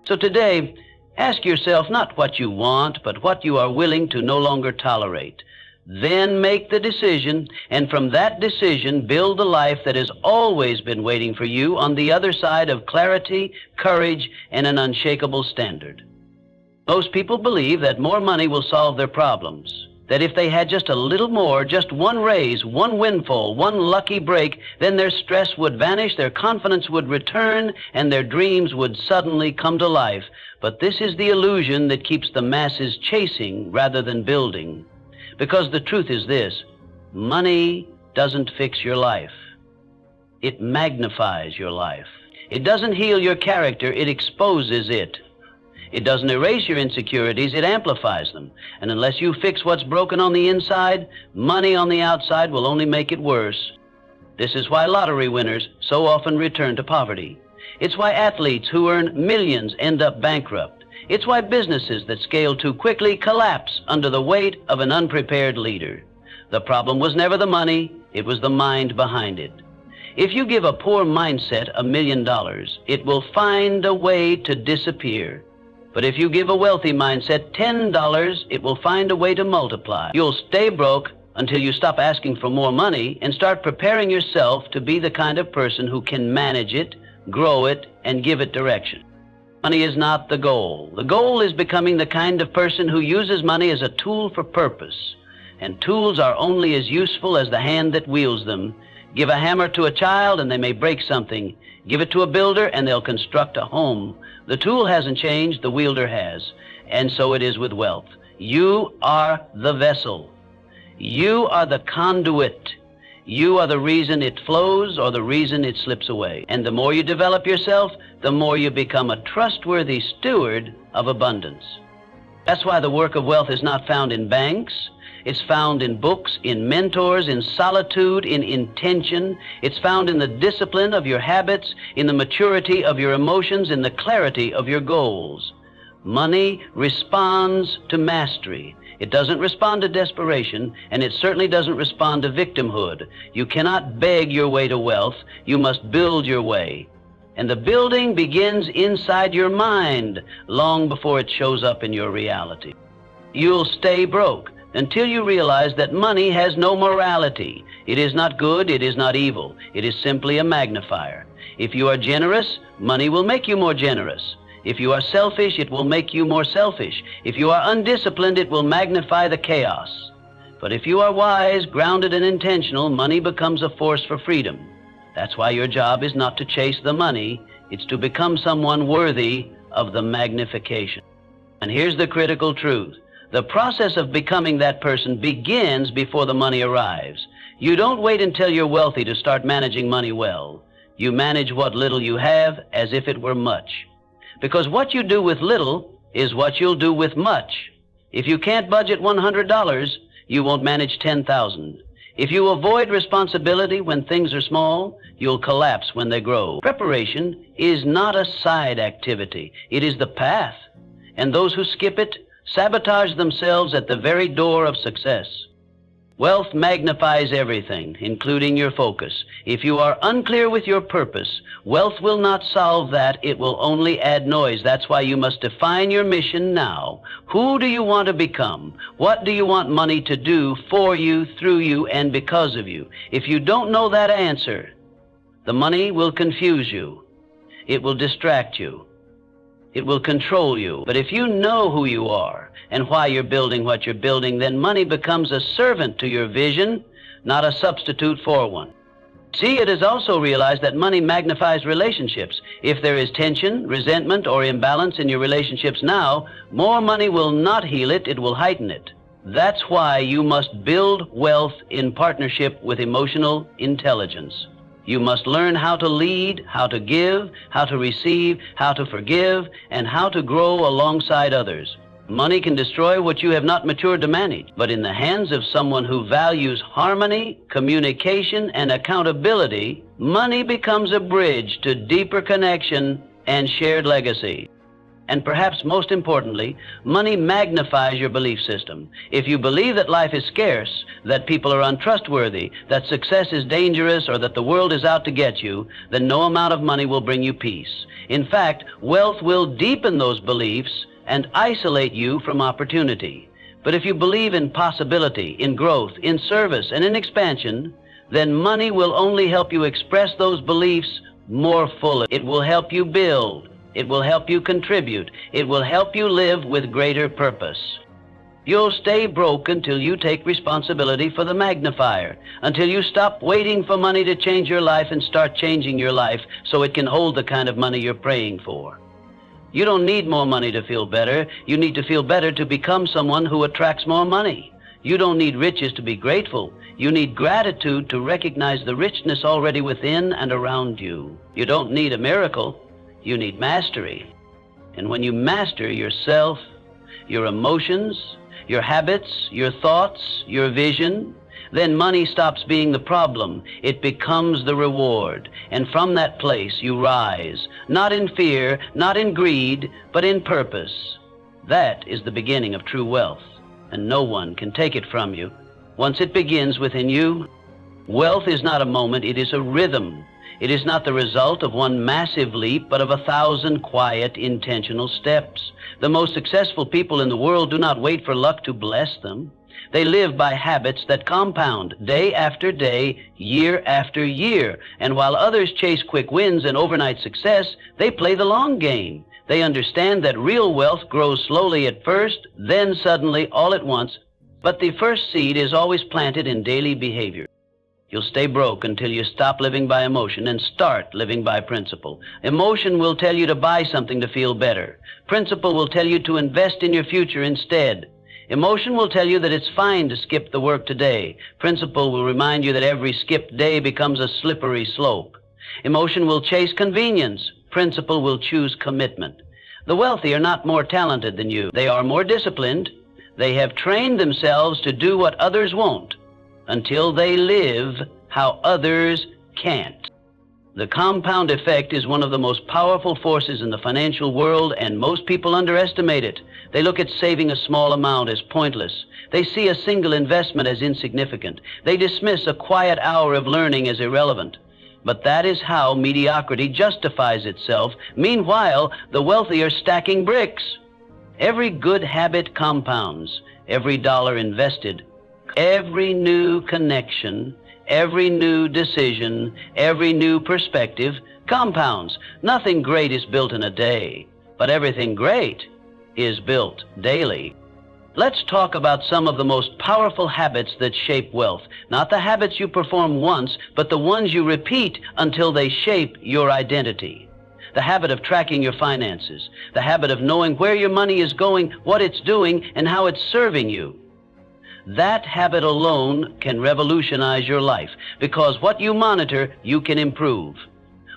So today, ask yourself not what you want, but what you are willing to no longer tolerate. Then make the decision, and from that decision, build the life that has always been waiting for you on the other side of clarity, courage, and an unshakable standard. Most people believe that more money will solve their problems, that if they had just a little more, just one raise, one windfall, one lucky break, then their stress would vanish, their confidence would return, and their dreams would suddenly come to life. But this is the illusion that keeps the masses chasing rather than building. Because the truth is this: money doesn't fix your life. It magnifies your life. It doesn't heal your character, it exposes it. It doesn't erase your insecurities, it amplifies them. And unless you fix what's broken on the inside, money on the outside will only make it worse. This is why lottery winners so often return to poverty. It's why athletes who earn millions end up bankrupt. It's why businesses that scale too quickly collapse under the weight of an unprepared leader. The problem was never the money, it was the mind behind it. If you give a poor mindset $1 million, it will find a way to disappear. But if you give a wealthy mindset $10, it will find a way to multiply. You'll stay broke until you stop asking for more money and start preparing yourself to be the kind of person who can manage it, grow it, and give it direction. Money is not the goal. The goal is becoming the kind of person who uses money as a tool for purpose. And tools are only as useful as the hand that wields them. Give a hammer to a child and they may break something. Give it to a builder and they'll construct a home. The tool hasn't changed, the wielder has. And so it is with wealth. You are the vessel. You are the conduit. You are the reason it flows or the reason it slips away. And the more you develop yourself, the more you become a trustworthy steward of abundance. That's why the work of wealth is not found in banks. It's found in books, in mentors, in solitude, in intention. It's found in the discipline of your habits, in the maturity of your emotions, in the clarity of your goals. Money responds to mastery. It doesn't respond to desperation, and it certainly doesn't respond to victimhood. You cannot beg your way to wealth. You must build your way. And the building begins inside your mind long before it shows up in your reality. You'll stay broke until you realize that money has no morality. It is not good, it is not evil. It is simply a magnifier. If you are generous, money will make you more generous. If you are selfish, it will make you more selfish. If you are undisciplined, it will magnify the chaos. But if you are wise, grounded, and intentional, money becomes a force for freedom. That's why your job is not to chase the money, it's to become someone worthy of the magnification. And here's the critical truth. The process of becoming that person begins before the money arrives. You don't wait until you're wealthy to start managing money well. You manage what little you have as if it were much. Because what you do with little is what you'll do with much. If you can't budget $100, you won't manage 10,000. If you avoid responsibility when things are small, you'll collapse when they grow. Preparation is not a side activity. It is the path. And those who skip it sabotage themselves at the very door of success. Wealth magnifies everything, including your focus. If you are unclear with your purpose, wealth will not solve that. It will only add noise. That's why you must define your mission now. Who do you want to become? What do you want money to do for you, through you, and because of you? If you don't know that answer, the money will confuse you. It will distract you. It will control you. But if you know who you are and why you're building what you're building, then money becomes a servant to your vision, not a substitute for one. See, it is also realized that money magnifies relationships. If there is tension, resentment, or imbalance in your relationships now, more money will not heal it, it will heighten it. That's why you must build wealth in partnership with emotional intelligence. You must learn how to lead, how to give, how to receive, how to forgive, and how to grow alongside others. Money can destroy what you have not matured to manage, but in the hands of someone who values harmony, communication, and accountability, money becomes a bridge to deeper connection and shared legacy. And perhaps most importantly, money magnifies your belief system. If you believe that life is scarce, that people are untrustworthy, that success is dangerous, or that the world is out to get you, then no amount of money will bring you peace. In fact, wealth will deepen those beliefs and isolate you from opportunity. But if you believe in possibility, in growth, in service, and in expansion, then money will only help you express those beliefs more fully. It will help you build. It will help you contribute. It will help you live with greater purpose. You'll stay broke until you take responsibility for the magnifier, until you stop waiting for money to change your life and start changing your life so it can hold the kind of money you're praying for. You don't need more money to feel better. You need to feel better to become someone who attracts more money. You don't need riches to be grateful. You need gratitude to recognize the richness already within and around you. You don't need a miracle. You need mastery. And when you master yourself, your emotions, your habits, your thoughts, your vision, then money stops being the problem. It becomes the reward. And from that place you rise, not in fear, not in greed, but in purpose. That is the beginning of true wealth, and no one can take it from you. Once it begins within you, wealth is not a moment, it is a rhythm. It is not the result of one massive leap, but of 1,000 quiet, intentional steps. The most successful people in the world do not wait for luck to bless them. They live by habits that compound day after day, year after year. And while others chase quick wins and overnight success, they play the long game. They understand that real wealth grows slowly at first, then suddenly all at once. But the first seed is always planted in daily behavior. You'll stay broke until you stop living by emotion and start living by principle. Emotion will tell you to buy something to feel better. Principle will tell you to invest in your future instead. Emotion will tell you that it's fine to skip the work today. Principle will remind you that every skipped day becomes a slippery slope. Emotion will chase convenience. Principle will choose commitment. The wealthy are not more talented than you. They are more disciplined. They have trained themselves to do what others won't, until they live how others can't. The compound effect is one of the most powerful forces in the financial world, and most people underestimate it. They look at saving a small amount as pointless. They see a single investment as insignificant. They dismiss a quiet hour of learning as irrelevant. But that is how mediocrity justifies itself. Meanwhile, the wealthy are stacking bricks. Every good habit compounds. Every dollar invested, every new connection, every new decision, every new perspective compounds. Nothing great is built in a day, but everything great is built daily. Let's talk about some of the most powerful habits that shape wealth. Not the habits you perform once, but the ones you repeat until they shape your identity. The habit of tracking your finances, the habit of knowing where your money is going, what it's doing, and how it's serving you. That habit alone can revolutionize your life, because what you monitor, you can improve.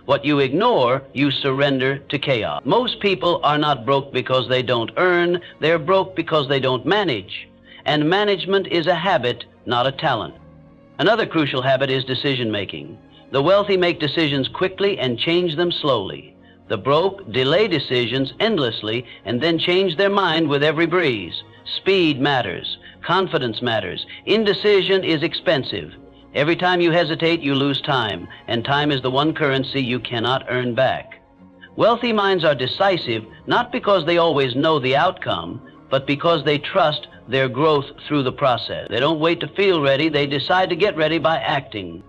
What you ignore, you surrender to chaos. Most people are not broke because they don't earn. They're broke because they don't manage. And management is a habit, not a talent. Another crucial habit is decision-making. The wealthy make decisions quickly and change them slowly. The broke delay decisions endlessly and then change their mind with every breeze. Speed matters. Confidence matters. Indecision is expensive. Every time you hesitate, you lose time, and time is the one currency you cannot earn back. Wealthy minds are decisive, not because they always know the outcome, but because they trust their growth through the process. They don't wait to feel ready, they decide to get ready by acting.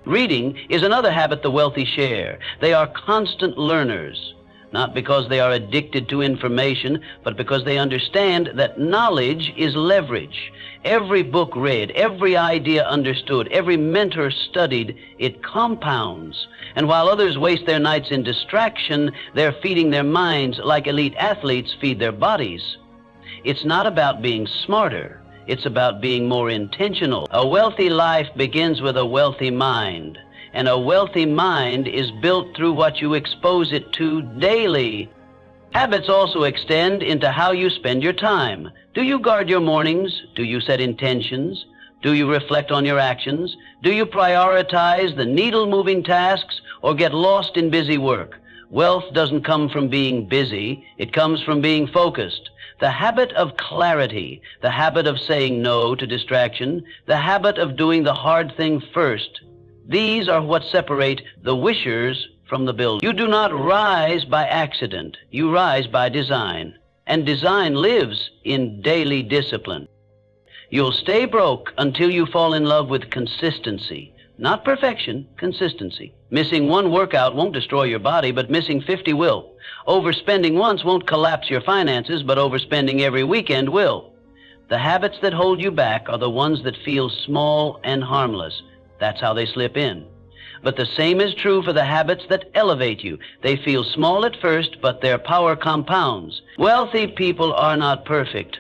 Reading is another habit the wealthy share. They are constant learners, not because they are addicted to information, but because they understand that knowledge is leverage. Every book read, every idea understood, every mentor studied, it compounds. And while others waste their nights in distraction, they're feeding their minds like elite athletes feed their bodies. It's not about being smarter. It's about being more intentional. A wealthy life begins with a wealthy mind. And a wealthy mind is built through what you expose it to daily. Habits also extend into how you spend your time. Do you guard your mornings? Do you set intentions? Do you reflect on your actions? Do you prioritize the needle-moving tasks or get lost in busy work? Wealth doesn't come from being busy. It comes from being focused. The habit of clarity, the habit of saying no to distraction, the habit of doing the hard thing first. These are what separate the wishers from the builders. You do not rise by accident. You rise by design. And design lives in daily discipline. You'll stay broke until you fall in love with consistency. Not perfection, consistency. Missing one workout won't destroy your body, but missing 50 will. Overspending once won't collapse your finances, but overspending every weekend will. The habits that hold you back are the ones that feel small and harmless. That's how they slip in. But the same is true for the habits that elevate you. They feel small at first, but their power compounds. Wealthy people are not perfect.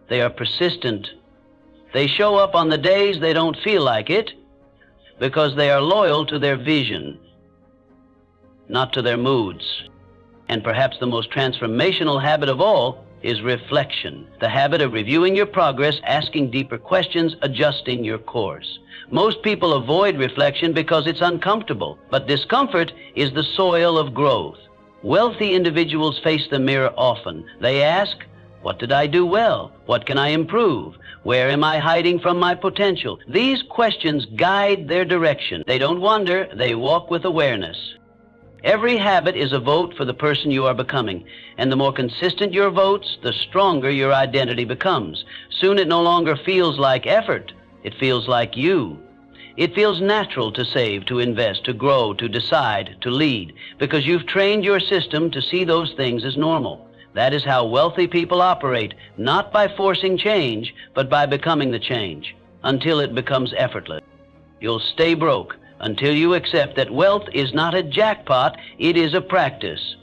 They are persistent. They show up on the days they don't feel like it because they are loyal to their vision, not to their moods. And perhaps the most transformational habit of all is reflection, the habit of reviewing your progress, asking deeper questions, adjusting your course. Most people avoid reflection because it's uncomfortable, but discomfort is the soil of growth. Wealthy individuals face the mirror often. They ask, what did I do well? What can I improve? Where am I hiding from my potential? These questions guide their direction. They don't wonder, they walk with awareness. Every habit is a vote for the person you are becoming, and the more consistent your votes, the stronger your identity becomes. Soon it no longer feels like effort, it feels like you. It feels natural to save, to invest, to grow, to decide, to lead, because you've trained your system to see those things as normal. That is how wealthy people operate, not by forcing change, but by becoming the change, until it becomes effortless. You'll stay broke until you accept that wealth is not a jackpot, it is a practice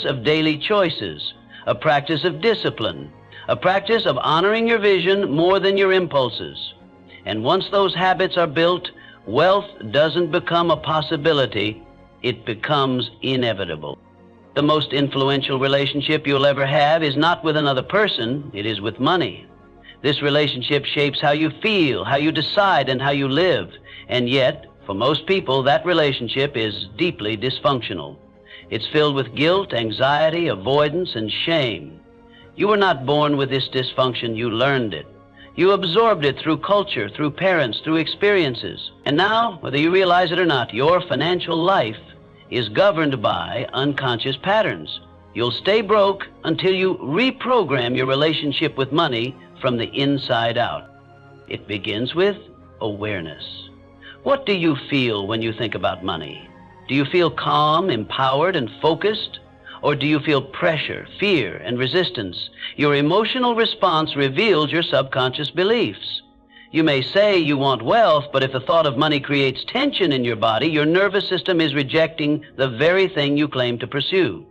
of daily choices, a practice of discipline, a practice of honoring your vision more than your impulses. And once those habits are built, wealth doesn't become a possibility, it becomes inevitable. The most influential relationship you'll ever have is not with another person, it is with money. This relationship shapes how you feel, how you decide, and how you live. And yet, for most people, that relationship is deeply dysfunctional. It's filled with guilt, anxiety, avoidance, and shame. You were not born with this dysfunction, you learned it. You absorbed it through culture, through parents, through experiences. And now, whether you realize it or not, your financial life is governed by unconscious patterns. You'll stay broke until you reprogram your relationship with money from the inside out. It begins with awareness. What do you feel when you think about money? Do you feel calm, empowered, and focused? Or do you feel pressure, fear, and resistance? Your emotional response reveals your subconscious beliefs. You may say you want wealth, but if the thought of money creates tension in your body, your nervous system is rejecting the very thing you claim to pursue.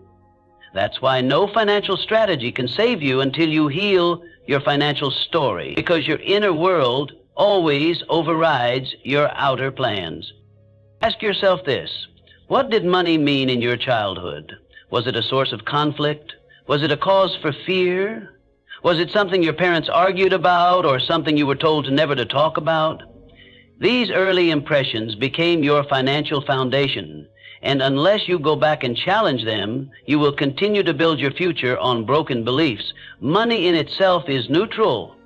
That's why no financial strategy can save you until you heal your financial story, because your inner world always overrides your outer plans. Ask yourself this: what did money mean in your childhood? Was it a source of conflict? Was it a cause for fear? Was it something your parents argued about, or something you were told never to talk about? These early impressions became your financial foundation, and unless you go back and challenge them, you will continue to build your future on broken beliefs. Money in itself is neutral.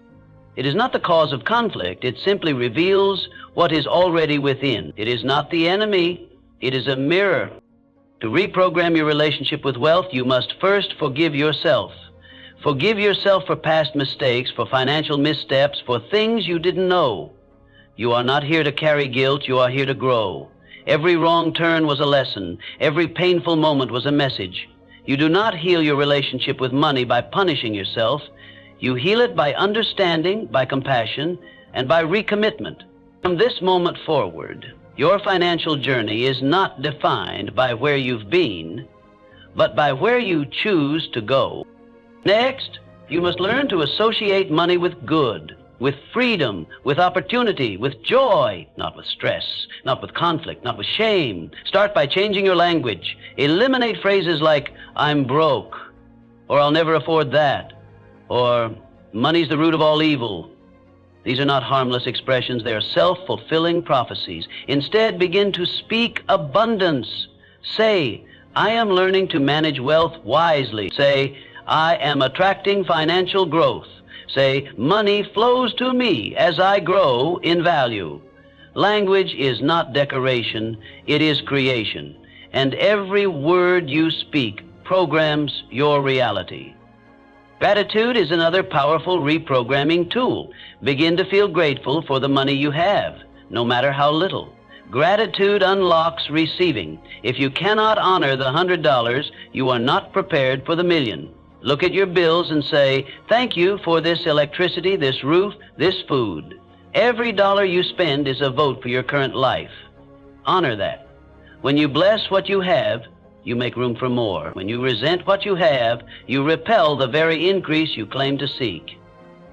It is not the cause of conflict. It simply reveals what is already within. It is not the enemy. It is a mirror. To reprogram your relationship with wealth, you must first forgive yourself. Forgive yourself for past mistakes, for financial missteps, for things you didn't know. You are not here to carry guilt. You are here to grow. Every wrong turn was a lesson. Every painful moment was a message. You do not heal your relationship with money by punishing yourself. You heal it by understanding, by compassion, and by recommitment. From this moment forward, your financial journey is not defined by where you've been, but by where you choose to go. Next, you must learn to associate money with good, with freedom, with opportunity, with joy, not with stress, not with conflict, not with shame. Start by changing your language. Eliminate phrases like, I'm broke, or I'll never afford that, or money's the root of all evil. These are not harmless expressions. They are self-fulfilling prophecies. Instead, begin to speak abundance. Say, I am learning to manage wealth wisely. Say, I am attracting financial growth. Say, money flows to me as I grow in value. Language is not decoration, it is creation. And every word you speak programs your reality. Gratitude is another powerful reprogramming tool. Begin to feel grateful for the money you have, no matter how little. Gratitude unlocks receiving. If you cannot honor the $100, you are not prepared for the million. Look at your bills and say, thank you for this electricity, this roof, this food. Every dollar you spend is a vote for your current life. Honor that. When you bless what you have, you make room for more. When you resent what you have, you repel the very increase you claim to seek.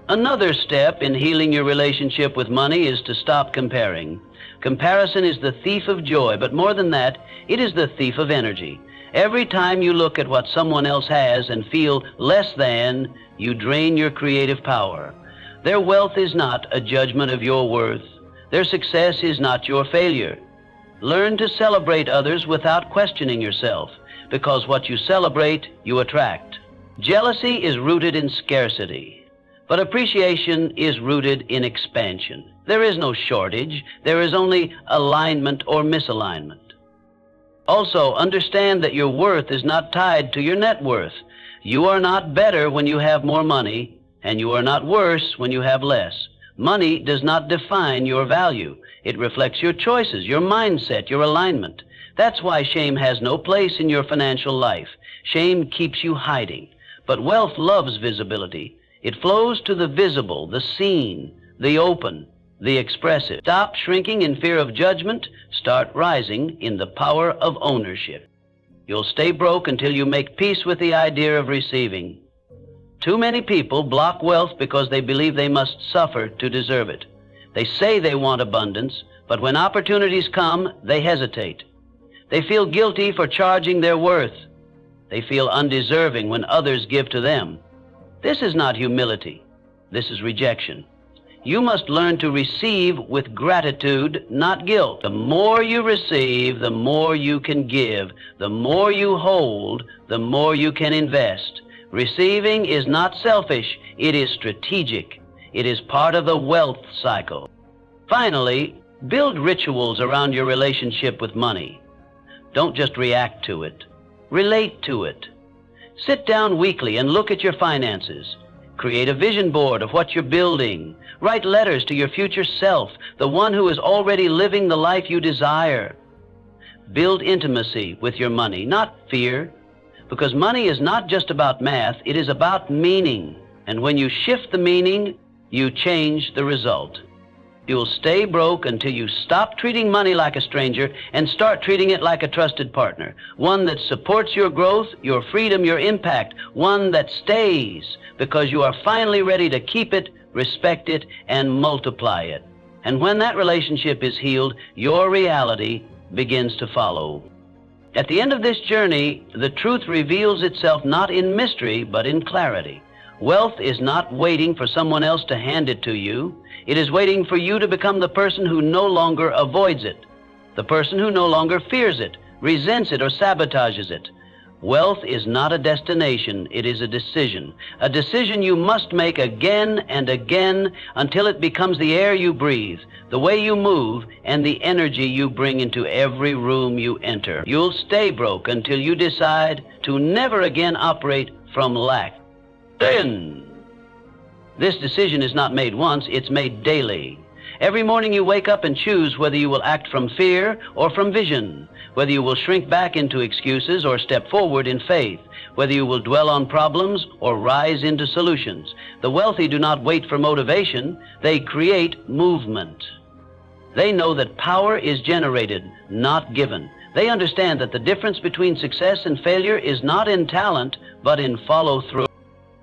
Another step in healing your relationship with money is to stop comparing. Comparison is the thief of joy, but more than that, it is the thief of energy. Every time you look at what someone else has and feel less than, you drain your creative power. Their wealth is not a judgment of your worth. Their success is not your failure. Learn to celebrate others without questioning yourself, because what you celebrate, you attract. Jealousy is rooted in scarcity, but appreciation is rooted in expansion. There is no shortage. There is only alignment or misalignment. Also, understand that your worth is not tied to your net worth. You are not better when you have more money, and you are not worse when you have less. Money does not define your value. It reflects your choices, your mindset, your alignment. That's why shame has no place in your financial life. Shame keeps you hiding. But wealth loves visibility. It flows to the visible, the seen, the open, the expressive. Stop shrinking in fear of judgment. Start rising in the power of ownership. You'll stay broke until you make peace with the idea of receiving. Too many people block wealth because they believe they must suffer to deserve it. They say they want abundance, but when opportunities come, they hesitate. They feel guilty for charging their worth. They feel undeserving when others give to them. This is not humility. This is rejection. You must learn to receive with gratitude, not guilt. The more you receive, the more you can give. The more you hold, the more you can invest. Receiving is not selfish, it is strategic. It is part of the wealth cycle. Finally, build rituals around your relationship with money. Don't just react to it. Relate to it. Sit down weekly and look at your finances. Create a vision board of what you're building. Write letters to your future self, the one who is already living the life you desire. Build intimacy with your money, not fear. Because money is not just about math, it is about meaning. And when you shift the meaning, you change the result. You'll stay broke until you stop treating money like a stranger and start treating it like a trusted partner. One that supports your growth, your freedom, your impact. One that stays because you are finally ready to keep it, respect it, and multiply it. And when that relationship is healed, your reality begins to follow. At the end of this journey, the truth reveals itself not in mystery, but in clarity. Wealth is not waiting for someone else to hand it to you. It is waiting for you to become the person who no longer avoids it, the person who no longer fears it, resents it, or sabotages it. Wealth is not a destination, it is a decision. A decision you must make again and again until it becomes the air you breathe, the way you move, and the energy you bring into every room you enter. You'll stay broke until you decide to never again operate from lack. Then, this decision is not made once, it's made daily. Every morning you wake up and choose whether you will act from fear or from vision, whether you will shrink back into excuses or step forward in faith, whether you will dwell on problems or rise into solutions. The wealthy do not wait for motivation, they create movement. They know that power is generated, not given. They understand that the difference between success and failure is not in talent, but in follow-through.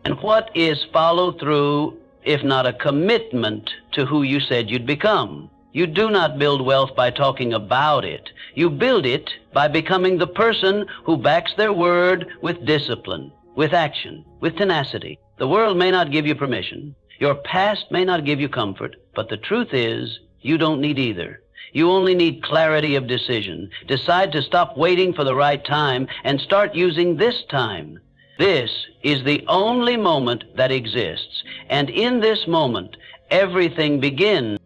And what is follow-through if not a commitment to who you said you'd become? You do not build wealth by talking about it. You build it by becoming the person who backs their word with discipline, with action, with tenacity. The world may not give you permission. Your past may not give you comfort, but the truth is, you don't need either. You only need clarity of decision. Decide to stop waiting for the right time and start using this time. This is the only moment that exists, and in this moment, everything begins.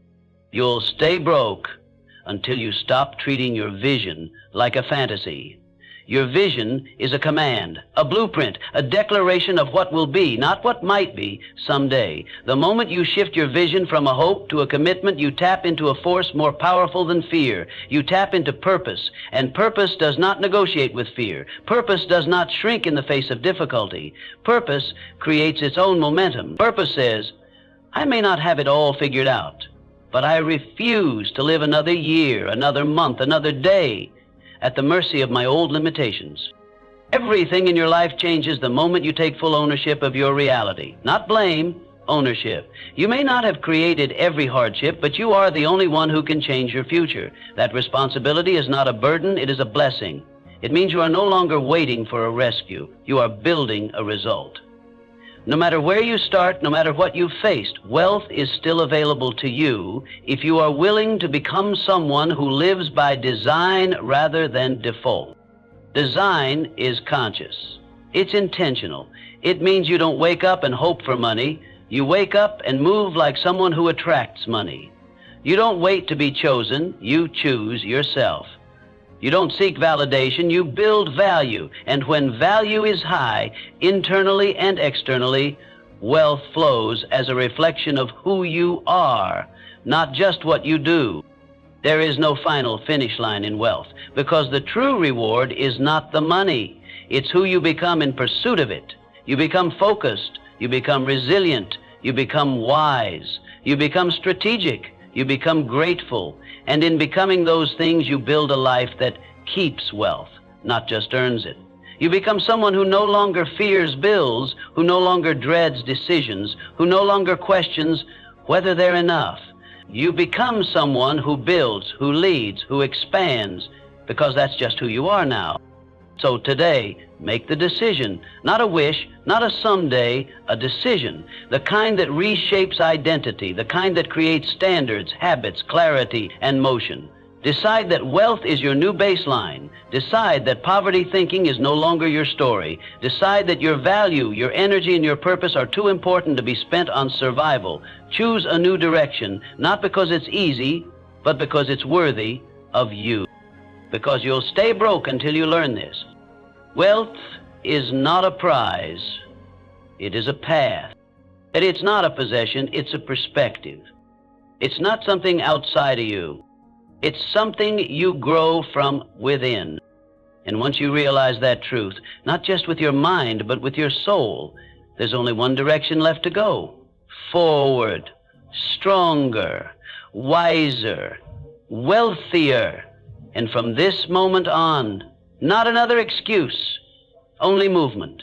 You'll stay broke until you stop treating your vision like a fantasy. Your vision is a command, a blueprint, a declaration of what will be, not what might be someday. The moment you shift your vision from a hope to a commitment, you tap into a force more powerful than fear. You tap into purpose, and purpose does not negotiate with fear. Purpose does not shrink in the face of difficulty. Purpose creates its own momentum. Purpose says, I may not have it all figured out, but I refuse to live another year, another month, another day at the mercy of my old limitations. Everything in your life changes the moment you take full ownership of your reality. Not blame, ownership. You may not have created every hardship, but you are the only one who can change your future. That responsibility is not a burden, it is a blessing. It means you are no longer waiting for a rescue. You are building a result. No matter where you start, no matter what you've faced, wealth is still available to you if you are willing to become someone who lives by design rather than default. Design is conscious. It's intentional. It means you don't wake up and hope for money. You wake up and move like someone who attracts money. You don't wait to be chosen. You choose yourself. You don't seek validation, you build value. And when value is high, internally and externally, wealth flows as a reflection of who you are, not just what you do. There is no final finish line in wealth, because the true reward is not the money. It's who you become in pursuit of it. You become focused, you become resilient, you become wise, you become strategic, you become grateful, and in becoming those things, you build a life that keeps wealth, not just earns it. You become someone who no longer fears bills, who no longer dreads decisions, who no longer questions whether they're enough. You become someone who builds, who leads, who expands, because that's just who you are now. So today, make the decision, not a wish, not a someday, a decision, the kind that reshapes identity, the kind that creates standards, habits, clarity, and motion. Decide that wealth is your new baseline. Decide that poverty thinking is no longer your story. Decide that your value, your energy, and your purpose are too important to be spent on survival. Choose a new direction, not because it's easy, but because it's worthy of you. Because you'll stay broke until you learn this. Wealth is not a prize. It is a path. That it's not a possession, it's a perspective. It's not something outside of you. It's something you grow from within. And once you realize that truth, not just with your mind, but with your soul, there's only one direction left to go. Forward, stronger, wiser, wealthier. And from this moment on, not another excuse, only movement.